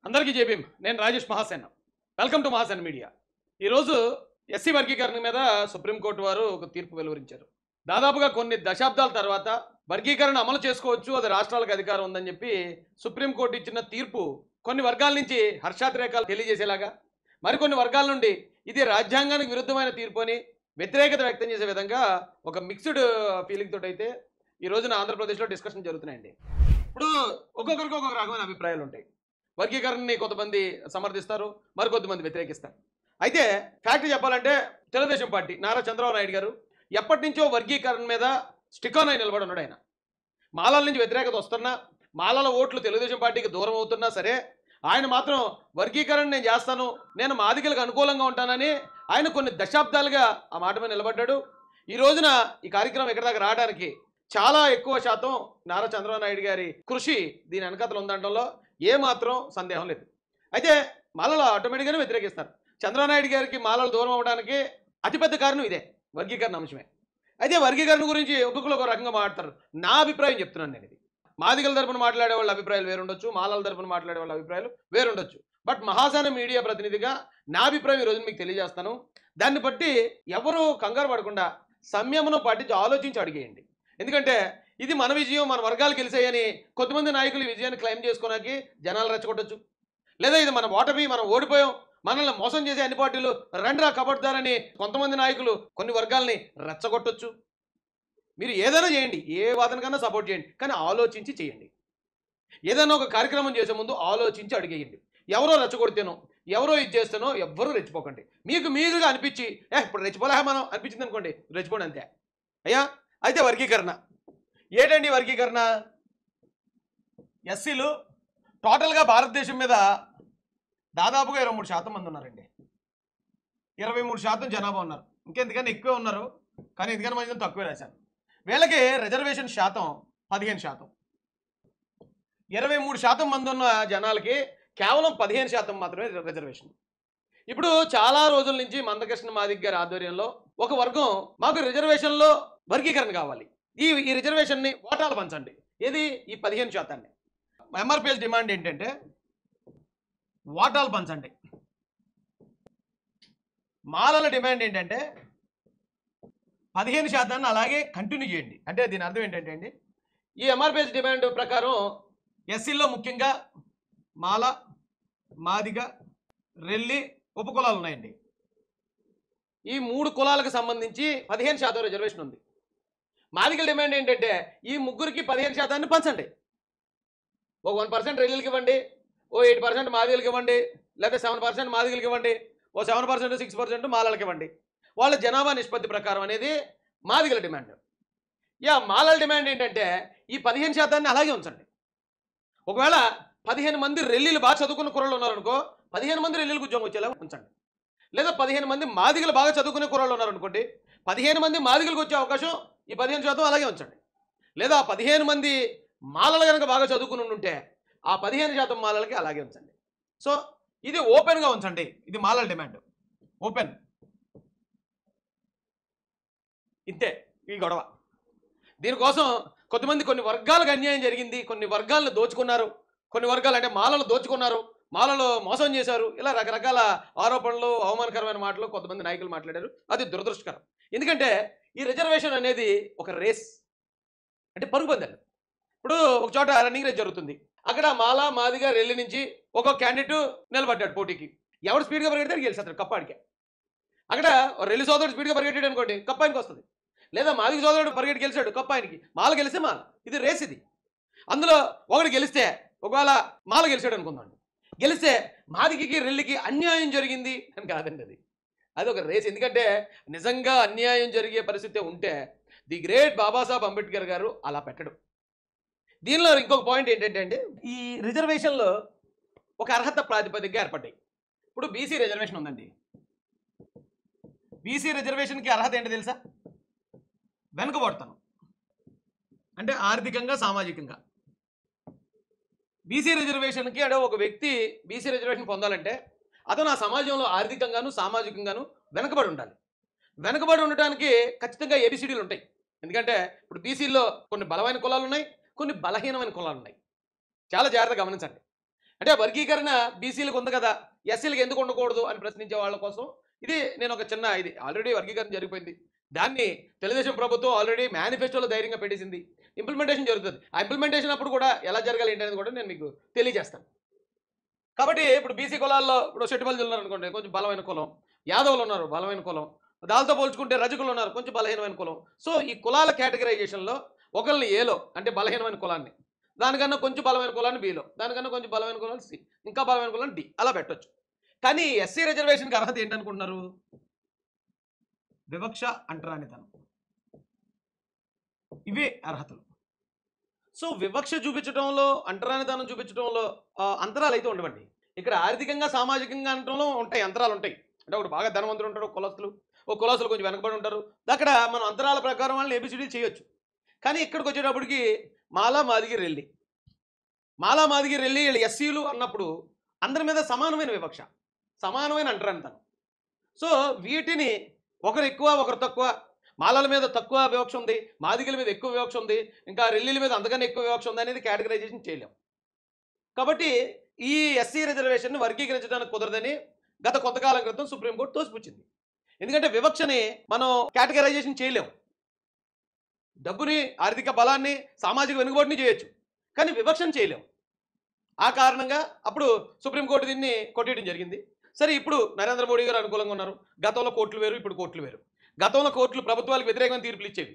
అందరికీ జేబీఎం. నేను Rajesh Mahasen. Welcome to Mahasen media. ఈరోజు ఎస్సీ వర్గీకరణ మీద సుప్రీంకోర్టు వారు ఒక తీర్పు వెలువరించారు. దాదాపుగా కొన్ని దశాబ్దాల తర్వాత వర్గీకరణ అమలు చేసుకోవచ్చు, అది రాష్ట్రాలకు అధికారం ఉందని చెప్పి సుప్రీంకోర్టు ఇచ్చిన తీర్పు కొన్ని వర్గాల నుంచి హర్షాతిరేకాలు తెలియజేసేలాగా, మరికొన్ని వర్గాల నుండి ఇది రాజ్యాంగానికి విరుద్ధమైన తీర్పు అని వ్యతిరేకత వ్యక్తం చేసే విధంగా ఒక మిక్స్డ్ ఫీలింగ్ తోటి అయితే ఈ రోజున ఆంధ్రప్రదేశ్లో డిస్కషన్ జరుగుతున్నాయండి. ఇప్పుడు ఒక్కొక్కరికి ఒక్కొక్క రకమైన అభిప్రాయాలు ఉంటాయి. వర్గీకరణని కొంతమంది సమర్థిస్తారు, మరికొంతమంది వ్యతిరేకిస్తారు. అయితే ఫ్యాక్ట్ చెప్పాలంటే తెలుగుదేశం పార్టీ నారా చంద్రబాబు నాయుడు గారు ఎప్పటి నుంచో వర్గీకరణ మీద స్టిక్ ఆన్ అయి నిలబడి ఉన్నాడు. ఆయన మాలల నుంచి వ్యతిరేకత వస్తున్నా, మాలల ఓట్లు తెలుగుదేశం పార్టీకి దూరం అవుతున్నా సరే ఆయన మాత్రం వర్గీకరణ నేను చేస్తాను, నేను మాదిగలకు అనుకూలంగా ఉంటానని ఆయన కొన్ని దశాబ్దాలుగా ఆ మాట మీద నిలబడ్డాడు. ఈ రోజున ఈ కార్యక్రమం ఎక్కడి దాకా రావడానికి చాలా ఎక్కువ శాతం నారా చంద్రబాబు నాయుడు గారి కృషి దీని వెనకతలు ఉందనడంలో ఏమాత్రం సందేహం లేదు. అయితే మాలలు ఆటోమేటిక్గానే వ్యతిరేకిస్తారు. చంద్రబాబు నాయుడు గారికి మాలలు దూరం అవ్వడానికి అతిపెద్ద కారణం ఇదే, వర్గీకరణ అంశమే. అయితే వర్గీకరణ గురించి ఒక్కొక్కరు ఒక రకంగా మాట్లాడతారు. నా అభిప్రాయం చెప్తున్నాను నేను. ఇది మాదిగల తరపున మాట్లాడే వాళ్ళ అభిప్రాయాలు వేరుండొచ్చు, మాలల తరపున మాట్లాడే వాళ్ళ అభిప్రాయాలు వేరుండొచ్చు. బట్ మహాసేన మీడియా ప్రతినిధిగా నా అభిప్రాయం ఈరోజు మీకు తెలియజేస్తాను. దాన్ని బట్టి ఎవరు కంగారు పడకుండా సంయమనం పాటించి ఆలోచించి అడిగేయండి. ఎందుకంటే ఇది మన విజయం, మన వర్గాలు గెలిచాయని కొంతమంది నాయకులు ఈ విజయాన్ని క్లెయిమ్ చేసుకోవడానికి జనాలు రెచ్చగొట్టచ్చు. లేదా ఇది మన ఓటమి, మనం ఓడిపోయాం, మనల్ని మోసం చేసే అన్ని పార్టీలు రండ్రా కబడ్దారని కొంతమంది నాయకులు కొన్ని వర్గాల్ని రెచ్చగొట్టొచ్చు. మీరు ఏదైనా చేయండి, ఏ వాదనకన్నా సపోర్ట్ చేయండి, కానీ ఆలోచించి చేయండి. ఏదైనా ఒక కార్యక్రమం చేసే ముందు ఆలోచించి అడిగేయండి. ఎవరో రెచ్చగొడితేనో, ఎవరో ఇది చేస్తేనో ఎవ్వరూ రెచ్చిపోకండి. మీకు మీరుగా అనిపించి ఇప్పుడు రెచ్చిపోలే మనం అనిపించింది అనుకోండి, రెచ్చిపోండి అంతే. అయ్యా అయితే వర్గీకరణ ఏంటండి? వర్గీకరణ ఎస్సీలు టోటల్గా భారతదేశం మీద దాదాపుగా 23% మంది ఉన్నారండి. 23% జనాభా ఉన్నారు. ఇంకెందుకని ఎక్కువే ఉన్నారు, కానీ ఎందుకని మంది తక్కువే రాశాను. వీళ్ళకి రిజర్వేషన్ శాతం 15%. 23% మంది ఉన్న జనాలకి కేవలం 15% మాత్రమే రిజర్వేషన్. ఇప్పుడు చాలా రోజుల నుంచి మందకృష్ణ మాదిగ గారి ఆధ్వర్యంలో ఒక వర్గం మాకు రిజర్వేషన్లో వర్గీకరణ కావాలి, ఈ రిజర్వేషన్ని వాటాలు పంచండి, ఏది ఈ 15%. ఎంఆర్పిఎస్ డిమాండ్ ఏంటంటే వాటాలు పంచండి. మాలల డిమాండ్ ఏంటంటే 15% అలాగే కంటిన్యూ చేయండి. అంటే దీని అర్థం ఏంటంటే అండి, ఈ ఎంఆర్పిఎస్ డిమాండ్ ప్రకారం ఎస్సీల్లో ముఖ్యంగా మాల, మాదిగ, రెల్లి ఉపకులాలు ఉన్నాయండి. ఈ 3 కులాలకు సంబంధించి 15% రిజర్వేషన్ ఉంది. మాదిగల డిమాండ్ ఏంటంటే ఈ ముగ్గురికి 15% పంచండి. ఒక 1% రెల్లికి ఇవ్వండి, ఓ 8% మాదిగలకి ఇవ్వండి, లేదా 7% మాదిగలకి ఇవ్వండి, ఓ 7% 6% మాలలకి ఇవ్వండి. వాళ్ళ జనాభా నిష్పత్తి ప్రకారం అనేది మాదిగల డిమాండ్. మాలల డిమాండ్ ఏంటంటే ఈ 15% అలాగే ఉంచండి. ఒకవేళ 15 మంది రెల్లీలు బాగా చదువుకున్న కుర్రాళ్ళు ఉన్నారనుకో, 15 మంది రెల్లీలకు ఉద్యోగం వచ్చేలా ఉంచండి. లేదా 15 మంది మాదిగలు బాగా చదువుకునే కుర్రాళ్ళు ఉన్నారనుకోండి, 15 మంది మాదిగలకు వచ్చే అవకాశం ఈ 15% అలాగే ఉంచండి. లేదా 15 మంది మాలలు కనుక బాగా చదువుకుని ఉంటే ఆ 15% మాలలకి అలాగే ఉంచండి. సో ఇది ఓపెన్గా ఉంచండి. ఇది మాలల డిమాండ్, ఓపెన్. ఇంతే ఈ గొడవ. దీనికోసం కొంతమంది కొన్ని వర్గాలకు అన్యాయం జరిగింది, కొన్ని వర్గాలను దోచుకున్నారు, కొన్ని వర్గాలు అంటే మాలలు దోచుకున్నారు, మాలలు మోసం చేశారు, ఇలా రకరకాల ఆరోపణలు, అవమానకరమైన మాటలు కొంతమంది నాయకులు మాట్లాడారు. అది దురదృష్టకరం. ఎందుకంటే ఈ రిజర్వేషన్ అనేది ఒక రేస్, అంటే పరుగు పందాలు. ఇప్పుడు ఒక చోట రన్నింగ్ రేస్ జరుగుతుంది. అక్కడ మాల, మాదిగా, రెల్లి నుంచి ఒక్కొక్క క్యాండిడేట్ నిలబడ్డాడు పోటీకి. ఎవరు స్పీడ్గా పరిగెడితే గెలిచేస్తాడు కప్పాడికే. అక్కడ రెల్లి సోదరుడు స్పీడ్గా పరిగెట్టాడు అనుకోండి, కప్పానికి వస్తుంది. లేదా మాదిగ సోదరుడు పరిగెట్టి గెలిచాడు, కప్పానికి. మాల గెలిస్తే మాల. ఇది రేస్. ఇది అందులో ఒకటి గెలిస్తే, ఒకవేళ మాల గెలిచాడు అనుకుందాం, గెలిస్తే మాదిగకి రెల్లికి అన్యాయం జరిగింది అని కాదండి. అది ఒక రేస్. ఎందుకంటే నిజంగా అన్యాయం జరిగే పరిస్థితి ఉంటే ది గ్రేట్ బాబాసాహెబ్ అంబేద్కర్ గారు అలా పెట్టడు. దీనిలో ఇంకొక పాయింట్ ఏంటంటే అండి, ఈ రిజర్వేషన్లో ఒక అర్హత ప్రాతిపదికగా ఏర్పడ్డాయి. ఇప్పుడు బీసీ రిజర్వేషన్ ఉందండి. బీసీ రిజర్వేషన్కి అర్హత ఏంటో తెలుసా? వెనుకబడతాను అంటే ఆర్థికంగా, సామాజికంగా. బీసీ రిజర్వేషన్కి అంటే ఒక వ్యక్తి బీసీ రిజర్వేషన్ పొందాలంటే అతను ఆ సమాజంలో ఆర్థికంగాను, సామాజికంగాను వెనకబడి ఉండాలి. వెనకబడి ఉండటానికి ఖచ్చితంగా ఏబిసిడీలు ఉంటాయి. ఎందుకంటే ఇప్పుడు బీసీలో కొన్ని బలమైన కులాలు ఉన్నాయి, కొన్ని బలహీనమైన కులాలు ఉన్నాయి. చాలా జాగ్రత్తగా గమనించండి. అంటే వర్గీకరణ బీసీలకు ఉంది కదా, ఎస్సీలకు ఎందుకు ఉండకూడదు అని ప్రశ్నించే వాళ్ళ కోసం ఇది నేను ఒక చిన్న ఇది ఆల్రెడీ వర్గీకరణ జరిగిపోయింది. దాన్ని తెలుగుదేశం ప్రభుత్వం ఆల్రెడీ మేనిఫెస్టోలో ధైర్యంగా పెట్టేసింది. ఇంప్లిమెంటేషన్ జరుగుతుంది. ఆ ఇంప్లిమెంటేషన్ అప్పుడు కూడా ఎలా జరగాలి ఏంటనేది కూడా నేను మీకు తెలియజేస్తాను. కాబట్టి ఇప్పుడు బీసీ కులాల్లో ఇప్పుడు షెట్టిబల్జులు ఉన్నారు అనుకోండి, కొంచెం బలమైన కులం. యాదవులు ఉన్నారు, బలమైన కులం. దాంతో పోల్చుకుంటే రజకులు ఉన్నారు, కొంచెం బలహీనమైన కులం. సో ఈ కులాల కేటగరైజేషన్లో ఒకరిని ఏలో అంటే బలహీనమైన కులాన్ని, దానికన్నా కొంచెం బలమైన కులాన్ని బిలో, దానికన్నా కొంచెం బలమైన కులాన్ని సి, ఇంకా బలమైన కులాన్ని డి, అలా పెట్టొచ్చు. కానీ ఎస్సీ రిజర్వేషన్కి అర్హత ఏంటనుకుంటున్నారు? వివక్ష, అంటరానితనం, ఇవే అర్హతలు. సో వివక్ష చూపించడంలో, అంటరానితనం చూపించడంలో అంతరాలు అయితే ఉండవండి. ఇక్కడ ఆర్థికంగా సామాజికంగా అనటంలో ఉంటాయి, అంతరాలు ఉంటాయి. అంటే ఒకటి బాగా ధనవంతులు ఉంటాడు, కులస్తులు కొంచెం వెనకబడి ఉంటారు. అక్కడ మనం అంతరాల ప్రకారం వాళ్ళని ఏబిసిడీ చేయొచ్చు. కానీ ఇక్కడికి వచ్చేటప్పటికి మాలా మాదిగి రెల్లి వీళ్ళు ఎస్సీలు అన్నప్పుడు అందరి మీద సమానమైన వివక్ష, సమానమైన అంటరానితనం. సో వీటిని ఒకరు ఎక్కువ ఒకరు తక్కువ, మాలల మీద తక్కువ వివక్ష ఉంది, మాదిగల మీద ఎక్కువ వివక్ష ఉంది, ఇంకా రెల్లీల మీద అంతకన్నా ఎక్కువ వివక్ష ఉంది అనేది కేటగరైజేషన్ చేయలేం. కాబట్టి ఈ ఎస్సీ రిజర్వేషన్ని వర్గీకరించడానికి కుదరదని గత కొంతకాలం క్రితం సుప్రీంకోర్టు తోసిపుచ్చింది. ఎందుకంటే వివక్షని మనం కేటగరైజేషన్ చేయలేం. డబ్బుని, ఆర్థిక బలాన్ని, సామాజిక వెనుకబాటుని చేయొచ్చు, కానీ వివక్షను చేయలేం. ఆ కారణంగా అప్పుడు సుప్రీంకోర్టు దీన్ని కొట్టేయడం జరిగింది. సరే, ఇప్పుడు నరేంద్ర మోడీ గారు అనుకూలంగా ఉన్నారు. గతంలో కోర్టులు వేరు, ఇప్పుడు కోర్టులు వేరు. గతంలో కోర్టులు ప్రభుత్వాలకు వ్యతిరేకమైన తీర్పులు ఇచ్చేవి.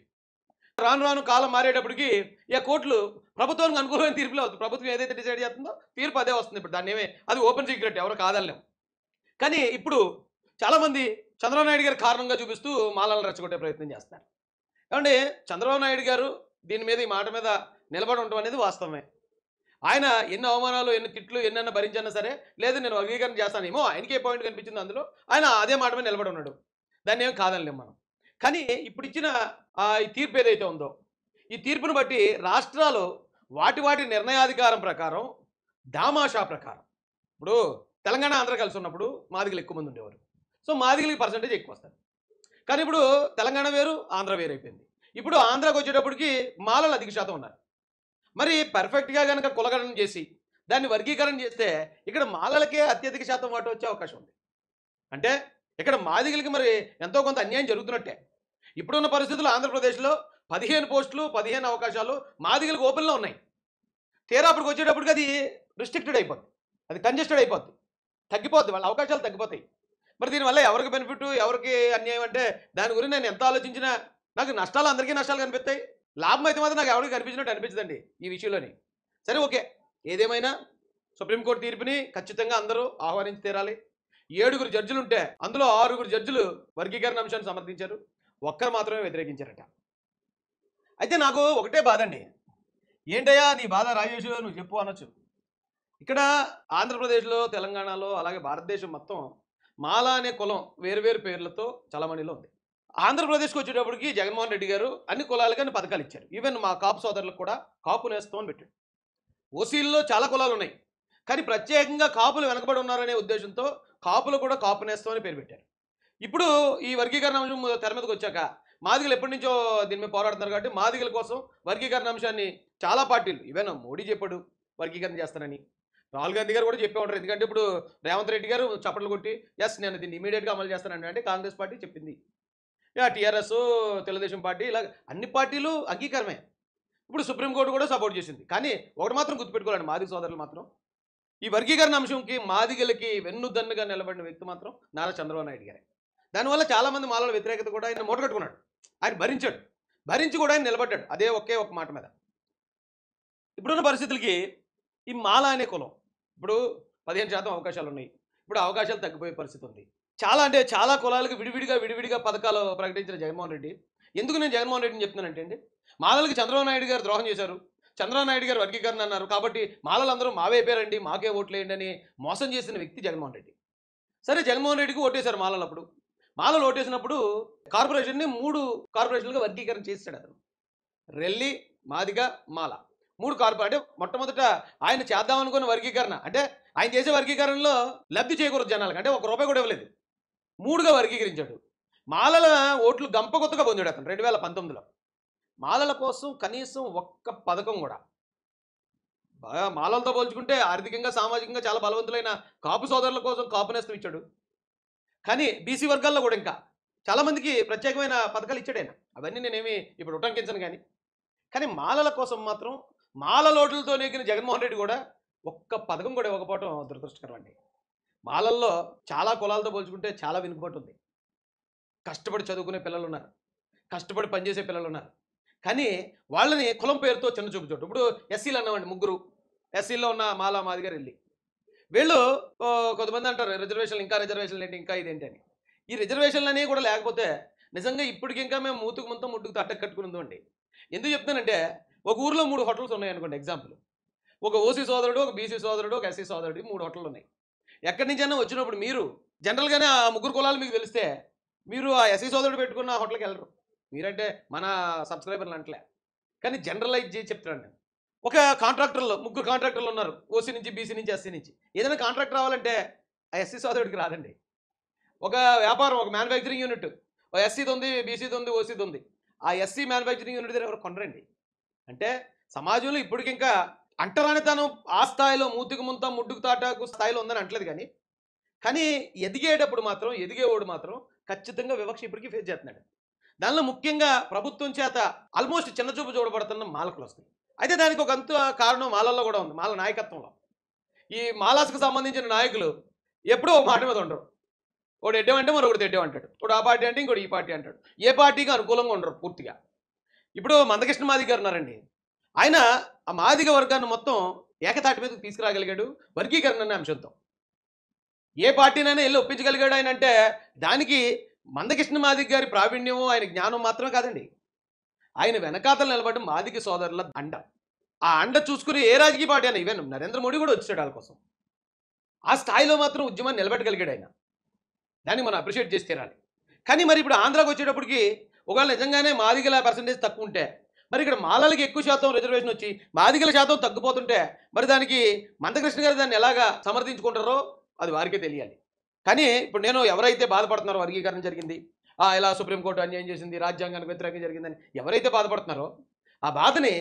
రాను రాను కాలం మారేటప్పటికి కోర్టులు ప్రభుత్వానికి అనుకూలమైన తీర్పులే అవుతుంది. ప్రభుత్వం ఏదైతే డిసైడ్ చేస్తుందో తీర్పు అదే వస్తుంది. ఇప్పుడు దాన్ని అది ఓపెన్ సీక్రెట్, ఎవరు కాదలేం. కానీ ఇప్పుడు చాలామంది చంద్రబాబు నాయుడు గారి కారణంగా చూపిస్తూ మాలలను రెచ్చగొట్టే ప్రయత్నం చేస్తారు. ఏమంటే చంద్రబాబు నాయుడు గారు దీని మీద, ఈ మాట మీద నిలబడి ఉండడం అనేది వాస్తవమే. ఆయన ఎన్ని అవమానాలు, ఎన్ని తిట్లు, ఎన్నైనా భరించినా సరే, లేదు నేను వర్గీకరణ చేస్తానేమో, ఆయనకే పాయింట్ కనిపించింది అందులో, ఆయన అదే మాట మీద నిలబడి ఉన్నాడు. దాన్ని ఏమి కాదనిలేం మనం. కానీ ఇప్పుడు ఇచ్చిన ఈ తీర్పు ఏదైతే ఉందో, ఈ తీర్పును బట్టి రాష్ట్రాలు వాటి నిర్ణయాధికారం ప్రకారం, దామాషా ప్రకారం, ఇప్పుడు తెలంగాణ, ఆంధ్ర కలిసి ఉన్నప్పుడు మాదిగలు ఎక్కువ మంది ఉండేవారు. సో మాదిగలకి పర్సంటేజ్ ఎక్కువ వస్తారు. కానీ ఇప్పుడు తెలంగాణ వేరు, ఆంధ్ర వేరు అయిపోయింది. ఇప్పుడు ఆంధ్రాకి వచ్చేటప్పటికి మాలలు అధిక శాతం ఉన్నారు. మరి పర్ఫెక్ట్గా కనుక కులగణన చేసి దాన్ని వర్గీకరణ చేస్తే ఇక్కడ మాలలకే అత్యధిక శాతం వాటి వచ్చే అవకాశం ఉంది. అంటే ఇక్కడ మాదిగలకి మరి ఎంతో కొంత అన్యాయం జరుగుతున్నట్టే. ఇప్పుడున్న పరిస్థితుల్లో ఆంధ్రప్రదేశ్లో 15 పోస్టులు, 15 అవకాశాలు మాదిగలకు ఓపెన్లో ఉన్నాయి. తీరా అప్పటికి వచ్చేటప్పటికి అది రిస్ట్రిక్టెడ్ అయిపోద్ది, అది కంజెస్టెడ్ అయిపోద్ది, తగ్గిపోద్ది, వాళ్ళ అవకాశాలు తగ్గిపోతాయి. మరి దీనివల్ల ఎవరికి బెనిఫిట్, ఎవరికి అన్యాయం అంటే దాని గురించి నేను ఎంత ఆలోచించినా నాకు నష్టాలు, అందరికీ నష్టాలు కనిపిస్తాయి. లాభం అయితే మాత్రం నాకు ఎవరికి కనిపించినట్టు అనిపించదండి ఈ విషయంలోని. సరే, ఓకే, ఏదేమైనా సుప్రీంకోర్టు తీర్పుని ఖచ్చితంగా అందరూ ఆహ్వానించి తీరాలి. 7 జడ్జిలు ఉంటే అందులో 6 జడ్జిలు వర్గీకరణ అంశాన్ని సమర్థించారు, ఒక్కరు మాత్రమే వ్యతిరేకించారట. అయితే నాకు ఒకటే బాధ అండి. ఏంటయ్యా నీ బాధ రాజేష్, నువ్వు చెప్పు అనొచ్చు. ఇక్కడ ఆంధ్రప్రదేశ్లో, తెలంగాణలో, అలాగే భారతదేశం మొత్తం మాలా అనే కులం వేరువేరు పేర్లతో చలమణిలో ఉంది. ఆంధ్రప్రదేశ్కి వచ్చేటప్పటికి జగన్మోహన్ రెడ్డి గారు అన్ని కులాలకి అన్ని పథకాలు ఇచ్చారు. ఈవెన్ మా కాపు సోదరులకు కూడా కాపు నేస్తం అని పెట్టాడు. ఓసీల్లో చాలా కులాలు ఉన్నాయి, కానీ ప్రత్యేకంగా కాపులు వెనకబడి ఉన్నారనే ఉద్దేశంతో కాపులు కూడా కాపు నేస్తం అని పేరు పెట్టారు. ఇప్పుడు ఈ వర్గీకరణ అంశం తెర మీదకి వచ్చాక మాదిగలు ఎప్పటి నుంచో దీని మీద పోరాడుతున్నారు. కాబట్టి మాదిగల కోసం వర్గీకరణ అంశాన్ని చాలా పార్టీలు, ఈవెన్ మోడీ చెప్పాడు వర్గీకరణ చేస్తానని, రాహుల్ గాంధీ గారు కూడా చెప్పే ఉంటారు. ఎందుకంటే ఇప్పుడు రేవంత్ రెడ్డి గారు చప్పట్లు కొట్టి ఎస్ నేను దీన్ని ఇమీడియట్గా అమలు చేస్తానండి అంటే కాంగ్రెస్ పార్టీ చెప్పింది, టీఆర్ఎస్, తెలుగుదేశం పార్టీ, ఇలా అన్ని పార్టీలు అంగీకారమే. ఇప్పుడు సుప్రీంకోర్టు కూడా సపోర్ట్ చేసింది. కానీ ఒకటి మాత్రం గుర్తుపెట్టుకోవాలండి, మాదిగ సోదరులు మాత్రం ఈ వర్గీకరణ అంశంకి మాదిగలకి వెన్నుదన్నుగా నిలబడిన వ్యక్తి మాత్రం నారా చంద్రబాబు నాయుడు గారే. దానివల్ల చాలామంది మాలల వ్యతిరేకత కూడా ఆయన మూటగట్టుకున్నాడు. ఆయన భరించి కూడా ఆయన నిలబడ్డాడు అదే ఒకే ఒక మాట మీద. ఇప్పుడున్న పరిస్థితులకి ఈ మాల అనే కులం ఇప్పుడు 15% అవకాశాలు ఉన్నాయి. ఇప్పుడు అవకాశాలు తగ్గిపోయే పరిస్థితి ఉంది. చాలా కులాలకు విడివిడిగా పథకాలు ప్రకటించిన జగన్మోహన్ రెడ్డి, ఎందుకు నేను జగన్మోహన్ రెడ్డిని చెప్తున్నానంటే అండి, మాలలకి చంద్రబాబు నాయుడు గారు ద్రోహం చేశారు, చంద్రబాబు నాయుడు గారు వర్గీకరణ అన్నారు, కాబట్టి మాలలందరూ మావైపోయారండి, మాకే ఓట్లేయండి అని మోసం చేసిన వ్యక్తి జగన్మోహన్ రెడ్డి. సరే, జగన్మోహన్ రెడ్డికి ఓటేశారు మాలలు. అప్పుడు మాలలు ఓటేసినప్పుడు కార్పొరేషన్ని 3 కార్పొరేషన్లుగా వర్గీకరణ చేశాడు అతను. రెల్లి, మాదిగ, మాల 3 అంటే మొట్టమొదట ఆయన చేద్దామనుకున్న వర్గీకరణ, అంటే ఆయన చేసే వర్గీకరణలో లబ్ధి చేకూరదు జనాలకు, అంటే ₹1 కూడా ఇవ్వలేదు, 3గా వర్గీకరించాడు. మాలల ఓట్లు గంపగొత్తగా పొందాడు అతను 2019లో. మాలల కోసం కనీసం ఒక్క పథకం కూడా బాగా మాలలతో పోల్చుకుంటే ఆర్థికంగా సామాజికంగా చాలా బలవంతులైన కాపు సోదరుల కోసం కాపు నేస్తం ఇచ్చాడు. కానీ బీసీ వర్గాల్లో కూడా ఇంకా చాలామందికి ప్రత్యేకమైన పథకాలు ఇచ్చాడు ఆయన. అవన్నీ నేనేమి ఇప్పుడు ఉటంకించను కానీ. కానీ మాలల కోసం మాత్రం మాల లోటులతో నెగ్గిన జగన్మోహన్ రెడ్డి కూడా ఒక్క పథకం కూడా ఇవ్వకపోవడం దురదృష్టకరం అండి. మాలల్లో చాలా కులాలతో పోల్చుకుంటే చాలా వెనుకబాటు ఉంది. కష్టపడి చదువుకునే పిల్లలు ఉన్నారు, కష్టపడి పనిచేసే పిల్లలు ఉన్నారు. కానీ వాళ్ళని కులం పేరుతో చిన్న చూపు చూడటం. ఇప్పుడు ఎస్సీలు అన్నామండి, ముగ్గురు ఎస్సీల్లో ఉన్న మాల మాదిగారు వెళ్ళి వీళ్ళు కొంతమంది అంటారు రిజర్వేషన్లు, ఇంకా రిజర్వేషన్లు ఏంటి, ఇంకా ఇదేంటి అని. ఈ రిజర్వేషన్లు అనేవి కూడా లేకపోతే నిజంగా ఇప్పటికి ఇంకా మేము మూతుకు ముంత ముట్టుకు తట్టకు కట్టుకుని ఉందండి. ఎందుకు చెప్తానంటే ఒక ఊర్లో 3 హోటల్స్ ఉన్నాయి అనుకోండి ఎగ్జాంపుల్. ఒక ఓసీ సోదరుడు, ఒక బీసీ సోదరుడు, ఒక ఎస్సీ సోదరుడు, 3 హోటళ్ళు ఉన్నాయి. ఎక్కడి నుంచైనా వచ్చినప్పుడు మీరు జనరల్గానే ఆ ముగ్గురు కులాలు మీకు తెలిస్తే మీరు ఆ ఎస్సీ సోదరుడు పెట్టుకున్న ఆ హోటల్కి వెళ్ళరు. మీరంటే మన సబ్స్క్రైబర్లు అంటలే, కానీ జనరలైజ్ చేసి చెప్తాను నేను. ఒక కాంట్రాక్టర్లు, ముగ్గురు కాంట్రాక్టర్లు ఉన్నారు, ఓసీ నుంచి, బీసీ నుంచి, ఎస్సీ నుంచి. ఏదైనా కాంట్రాక్ట్ రావాలంటే ఆ ఎస్సీ సోదరుడికి రాదండి. ఒక వ్యాపారం, ఒక మ్యానుఫ్యాక్చరింగ్ యూనిట్ ఎస్సీది ఉంది, బీసీది ఉంది, ఓసీది ఉంది. ఆ ఎస్సీ మ్యానుఫ్యాక్చరింగ్ యూనిట్ దగ్గర ఎవరు కొనరండి. అంటే సమాజంలో ఇప్పటికి ఇంకా అంటరానితనం ఆ స్థాయిలో మూతికి ముంత ముడ్డుకు తాటాకు స్థాయిలో ఉందని అంటలేదు. కానీ ఎదిగేటప్పుడు మాత్రం, ఎదిగేవాడు మాత్రం ఖచ్చితంగా వివక్ష ఇప్పటికీ ఫేస్ చేస్తున్నాడు. దానిలో ముఖ్యంగా ప్రభుత్వం చేత ఆల్మోస్ట్ చిన్నచూపు చూడబడుతున్న మాలకులు వస్తాయి. అయితే దానికి ఒక అంత కారణం మాలల్లో కూడా ఉంది, మాల నాయకత్వంలో. ఈ మాలాస్కు సంబంధించిన నాయకులు ఎప్పుడూ ఒక మాట మీద ఉండరు. ఒకటి ఎడ్డమంటే మరొకటి తెడ్డమంటాడు, ఒకటి ఆ పార్టీ అంటే ఇంకోటి ఈ పార్టీ అంటాడు. ఏ పార్టీకి అనుకూలంగా ఉండరు పూర్తిగా. ఇప్పుడు మందకృష్ణ మాదిగ గారు ఉన్నారండి, ఆయన ఆ మాదిగ వర్గాన్ని మొత్తం ఏకతాటి మీదకి తీసుకురాగలిగాడు వర్గీకరణ అనే అంశంతో. ఏ పార్టీనైనా వెళ్ళి ఒప్పించగలిగాడు ఆయన అంటే దానికి మందకృష్ణ మాదిగ గారి ప్రావీణ్యము, ఆయన జ్ఞానం మాత్రమే కాదండి. ఆయన వెనకాతలు నిలబడి మాదిగ సోదరుల అండ, ఆ అండ చూసుకుని ఏ రాజకీయ పార్టీ అయినా, ఈవెన్ నరేంద్ర మోడీ కూడా వచ్చాడు వాళ్ళ కోసం. ఆ స్థాయిలో మాత్రం ఉద్యమాన్ని నిలబెట్టగలిగాడు ఆయన. దాన్ని మనం అప్రిషియేట్ చేసి తీరాలి. కానీ మరి ఇప్పుడు ఆంధ్రాకి వచ్చేటప్పటికి ఒకవేళ నిజంగానే మాదిగల పర్సంటేజ్ తక్కువ ఉంటే, మరి ఇక్కడ మాలలకి ఎక్కువ శాతం రిజర్వేషన్ వచ్చి మాదిగల శాతం తగ్గిపోతుంటే, మరి దానికి మందకృష్ణ గారు దాన్ని ఎలాగా సమర్థించుకుంటారో అది వారికే తెలియాలి. కానీ ఇప్పుడు నేను ఎవరైతే బాధపడుతున్నారో వర్గీకరణ జరిగింది, ఇలా సుప్రీంకోర్టు అన్యాయం చేసింది, రాజ్యాంగానికి వ్యతిరేకంగా జరిగిందని ఎవరైతే బాధపడుతున్నారో ఆ బాధని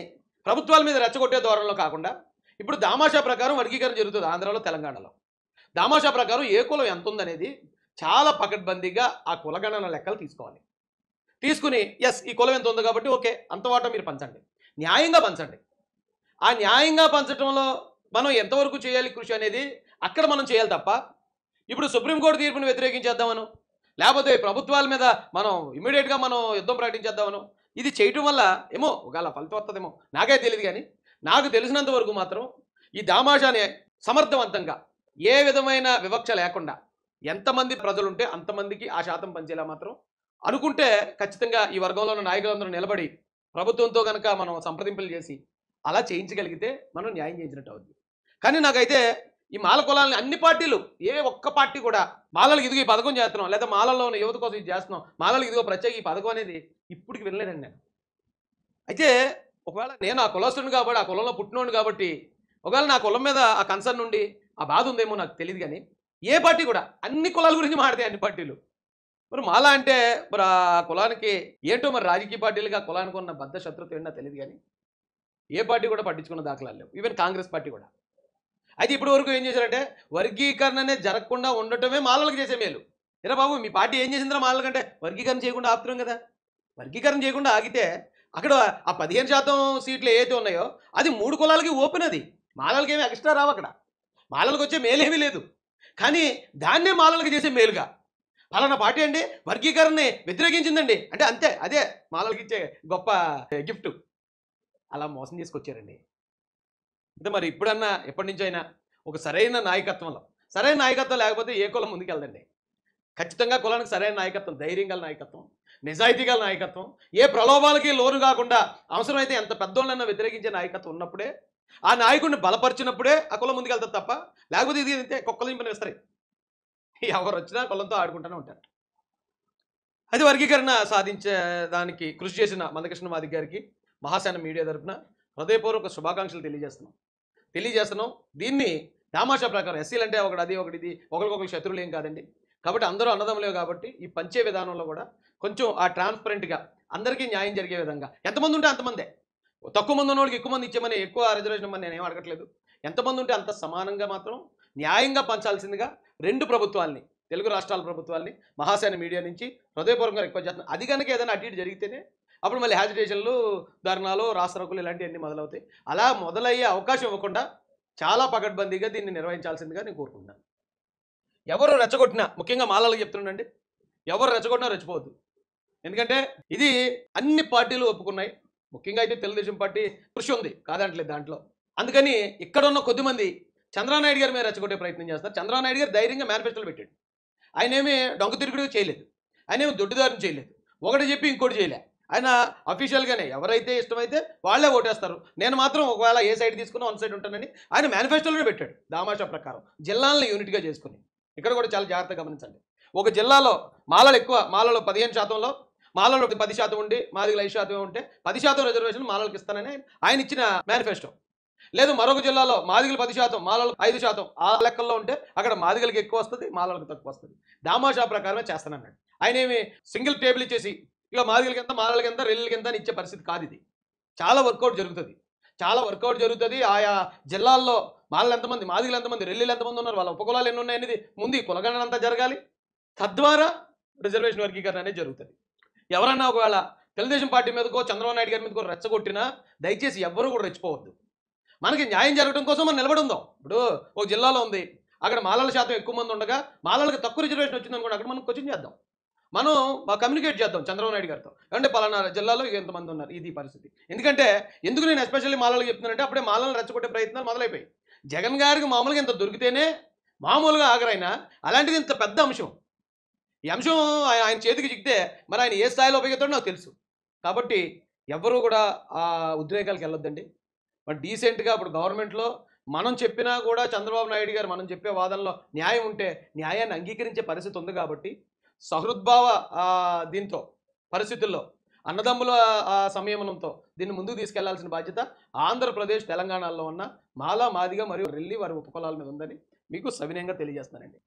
ప్రభుత్వాల మీద రెచ్చగొట్టే ధోరణిలో కాకుండా, ఇప్పుడు దామాషా ప్రకారం వర్గీకరణ జరుగుతుంది ఆంధ్రాలో, తెలంగాణలో. దామాషా ప్రకారం ఏ కులం ఎంత ఉందనేది చాలా పకడ్బందీగా ఆ కులగణన లెక్కలు తీసుకోవాలి. తీసుకుని ఎస్ ఈ కులం ఎంత ఉంది కాబట్టి ఓకే అంత వాటా మీరు పంచండి, న్యాయంగా పంచండి. ఆ న్యాయంగా పంచడంలో మనం ఎంతవరకు చేయాలి కృషి అనేది అక్కడ మనం చేయాలి తప్ప, ఇప్పుడు సుప్రీంకోర్టు తీర్పుని వ్యతిరేకించేద్దామను, లేకపోతే ప్రభుత్వాల మీద మనం ఇమీడియట్గా మనం యుద్ధం ప్రకటించేద్దామను, ఇది చేయటం వల్ల ఏమో ఒకవేళ ఫలితం వస్తుందేమో నాకే తెలియదు. కానీ నాకు తెలిసినంత వరకు మాత్రం ఈ దామాషాని సమర్థవంతంగా ఏ విధమైన వివక్ష లేకుండా ఎంతమంది ప్రజలుంటే అంతమందికి ఆ శాతం పంచేలా మాత్రం అనుకుంటే ఖచ్చితంగా ఈ వర్గంలో ఉన్న నాయకులందరూ నిలబడి ప్రభుత్వంతో కనుక మనం సంప్రదింపులు చేసి అలా చేయించగలిగితే మనం న్యాయం చేయించినట్టు అవుతుంది. కానీ నాకైతే ఈ మాల కులాలని అన్ని పార్టీలు, ఏ ఒక్క పార్టీ కూడా మాలలకు ఇదిగో ఈ పథకం చేస్తున్నాం, లేదా మాలల్లో ఉన్న యువత కోసం ఇది చేస్తున్నాం, మాలలకు ఇదిగో ప్రత్యేక ఈ పథకం అనేది ఇప్పటికి వినలేదండి నేను. అయితే ఒకవేళ నేను ఆ కులస్తుని కాబట్టి, ఆ కులంలో పుట్టినోడు కాబట్టి, ఒకవేళ నా కులం మీద ఆ కన్సర్న్ నుండి ఆ బాధ ఉందేమో నాకు తెలియదు. కానీ ఏ పార్టీ కూడా అన్ని కులాల గురించి మాట్లాడతాయి అన్ని పార్టీలు. మరి మాల అంటే మరి ఆ కులానికి ఏంటో మరి రాజకీయ పార్టీలుగా ఆ కులానికి ఉన్న బద్ధ శత్రుత్వం ఏంటో తెలియదు. కానీ ఏ పార్టీ కూడా పట్టించుకున్న దాఖలాలు లేవు, ఈవెన్ కాంగ్రెస్ పార్టీ కూడా. అయితే ఇప్పటి వరకు ఏం చేశారంటే వర్గీకరణ అనేది జరగకుండా ఉండటమే మాలలకు చేసే మేలు. ఎరా బాబు మీ పార్టీ ఏం చేసిందిరా మాలల కంటే, వర్గీకరణ చేయకుండా ఆపుతున్నాం కదా. వర్గీకరణ చేయకుండా ఆగితే అక్కడ ఆ 15% సీట్లు ఏవైతే ఉన్నాయో అది 3 కులాలకి ఓపెన్. అది మాలలకి ఏమి ఎక్స్ట్రా రావు, అక్కడ మాలలకు వచ్చే మేలేమీ లేదు. కానీ దాన్నే మాలలకు చేసే మేలుగా ఫలానా పార్టీ అండి వర్గీకరణని వ్యతిరేకించిందండి అంటే అంతే, అదే మాలలకు ఇచ్చే గొప్ప గిఫ్ట్. అలా మోసం చేసుకొచ్చారండి. అంటే మరి ఇప్పుడన్నా ఎప్పటి నుంచో అయినా ఒక సరైన నాయకత్వంలో, సరైన నాయకత్వం లేకపోతే ఏ కులం ముందుకెళ్దండి. ఖచ్చితంగా కులానికి సరైన నాయకత్వం, ధైర్యం గల నాయకత్వం, నిజాయితీ గల నాయకత్వం, ఏ ప్రలోభాలకి లోను కాకుండా అవసరమైతే ఎంత పెద్దోళ్ళన్నా వ్యతిరేకించే నాయకత్వం ఉన్నప్పుడే, ఆ నాయకుడిని బలపరిచినప్పుడే ఆ కులం ముందుకెళ్తారు తప్ప లేకపోతే ఇది అంతే కుక్కలు చింపిన వేస్తారు. ఎవరు వచ్చినా కులంతో ఆడుకుంటూనే ఉంటారు. అది వర్గీకరణ సాధించే దానికి కృషి చేసిన మందకృష్ణ మాదిగ గారికి మహాసేన మీడియా తరఫున హృదయపూర్వక శుభాకాంక్షలు తెలియజేస్తున్నాం. దీన్ని దామాషా ప్రకారం ఎస్సీలు అంటే ఒకటి అది ఒకటి ఇది, ఒకరికొకరు శత్రువులు ఏం కాదండి. కాబట్టి అందరూ అన్నదమ్ములే కాబట్టి ఈ పంచే విధానంలో కూడా కొంచెం ఆ ట్రాన్స్పరెంట్గా అందరికీ న్యాయం జరిగే విధంగా ఎంతమంది ఉంటే అంతమందే. తక్కువ మంది ఉన్నోళ్ళకి ఎక్కువ మంది ఇచ్చామని ఎక్కువ రిజర్వేషన్ ఇవ్వమని నేనేం అడగట్లేదు. ఎంతమంది ఉంటే అంత సమానంగా మాత్రం న్యాయంగా పంచాల్సిందిగా 2 ప్రభుత్వాల్ని, తెలుగు రాష్ట్రాల ప్రభుత్వాల్ని మహాసేన మీడియా నుంచి హృదయపూర్వకంగా రిక్వెస్ట్ చేస్తున్నాను. అది కనుక ఏదైనా అటు ఇటు జరిగితేనే అప్పుడు మళ్ళీ యాజిటేషన్లు, ధర్నాలు, రాస్తారోకోలు ఇలాంటివన్నీ మొదలవుతాయి. అలా మొదలయ్యే అవకాశం ఇవ్వకుండా చాలా పకడ్బందీగా దీన్ని నిర్వహించాల్సిందిగా నేను కోరుకుంటున్నాను. ఎవరు రెచ్చగొట్టినా, ముఖ్యంగా మాలలకు చెప్తున్నానండి, ఎవరు రెచ్చగొట్టినా రెచ్చిపోవద్దు. ఎందుకంటే ఇది అన్ని పార్టీలు ఒప్పుకున్నాయి. ముఖ్యంగా అయితే తెలుగుదేశం పార్టీ కృషి ఉంది, కాదంటలేదు దాంట్లో. అందుకని ఇక్కడ ఉన్న కొద్దిమంది చంద్రబాబు గారి మీద రెచ్చగొట్టే ప్రయత్నం చేస్తారు. చంద్రబాబు గారు ధైర్యంగా మేనిఫెస్టోలు పెట్టాడు. ఆయనేమి డొంక తిరుగుడు చేయలేదు, ఆయనేమి దొడ్డిదారిని చేయలేదు, ఒకటి చెప్పి ఇంకోటి చేయలే. ఆయన అఫీషియల్గానే ఎవరైతే ఇష్టమైతే వాళ్ళే ఓటేస్తారు. నేను మాత్రం ఒకవేళ ఏ సైడ్ తీసుకున్నా వన్ సైడ్ ఉంటానని ఆయన మేనిఫెస్టోలోనే పెట్టాడు. దామాషా ప్రకారం జిల్లాలను యూనిట్గా చేసుకుని. ఇక్కడ కూడా చాలా జాగ్రత్తగా గమనించండి. ఒక జిల్లాలో మాలలు ఎక్కువ, మాలలో 15%లో మాలలో 10% ఉండి మాదిగలు 5% ఉంటే 10% రిజర్వేషన్ మాలలకు ఇస్తానని ఆయన ఇచ్చిన మేనిఫెస్టో. లేదు మరొక జిల్లాలో మాదిగలు 10%, మాలలు 5%, ఆ లెక్కల్లో ఉంటే అక్కడ మాదిగలకి ఎక్కువ వస్తుంది, మాలలకు తక్కువ వస్తుంది. దామాషా ప్రకారమే చేస్తానన్నాడు. ఆయన ఏమి సింగిల్ టేబుల్ ఇచ్చేసి ఇక మాదిగలకి ఎంత, మాలలకి ఎంత, రెల్లికి ఎంత అని ఇచ్చే పరిస్థితి కాదు ఇది. చాలా వర్కౌట్ జరుగుతుంది, చాలా వర్కౌట్ జరుగుతుంది. ఆయా జిల్లాల్లో మాలలు ఎంతమంది, మాదిగలు ఎంతమంది, రెల్లీలు ఎంతమంది ఉన్నారు, వాళ్ళ ఉపకులాలు ఎన్ని ఉన్నాయి అనేది ముందు ఈ కులగణన అంతా జరగాలి. తద్వారా రిజర్వేషన్ వర్గీకరణ అనేది జరుగుతుంది. ఎవరన్నా ఒకవేళ తెలుగుదేశం పార్టీ మీదకో చంద్రబాబు నాయుడు గారి మీదకో రెచ్చగొట్టినా దయచేసి ఎవ్వరూ కూడా రెచ్చిపోవద్దు. మనకి న్యాయం జరగడం కోసం మనం నిలబడి ఉందాం. ఇప్పుడు ఒక జిల్లాలో ఉంది, అక్కడ మాలల శాతం ఎక్కువ మంది ఉండగా మాలలకు తక్కువ రిజర్వేషన్ వచ్చింది అనుకోండి, అక్కడ మనం క్వశ్చన్ చేద్దాం, మనం కమ్యూనికేట్ చేద్దాం చంద్రబాబు నాయుడు గారితో. అంటే పలానా జిల్లాలో ఎంతమంది ఉన్నారు, ఇది పరిస్థితి. ఎందుకంటే ఎందుకు నేను ఎస్పెషల్లీ మాలలకు చెప్తున్నానంటే అప్పుడే మాలలను రెచ్చగొట్టే ప్రయత్నాలు మొదలైపోయి. జగన్ గారికి మామూలుగా ఇంత దొరికితేనే మామూలుగా ఆగరైనా, అలాంటిది ఇంత పెద్ద అంశం. ఈ అంశం ఆయన చేతికి చిక్కితే మరి ఆయన ఏ స్థాయిలో ఉపయోగిస్తాడో నాకు తెలుసు. కాబట్టి ఎవ్వరూ కూడా ఆ ఉద్రేకాలకు వెళ్ళొద్దండి. మరి డీసెంట్గా ఇప్పుడు గవర్నమెంట్లో మనం చెప్పినా కూడా చంద్రబాబు నాయుడు గారు మనం చెప్పే వాదనలో న్యాయం ఉంటే న్యాయాన్ని అంగీకరించే పరిస్థితి ఉంది. కాబట్టి సహృద్భావ దీంతో పరిస్థితుల్లో అన్నదమ్ముల సంయమనంతో దీన్ని ముందుకు తీసుకెళ్లాల్సిన బాధ్యత ఆంధ్రప్రదేశ్, తెలంగాణలో ఉన్న మాల, మాదిగ మరియు రెల్లి వారి ఉపకులాల మీద ఉందని మీకు సవినయంగా తెలియజేస్తున్నానండి.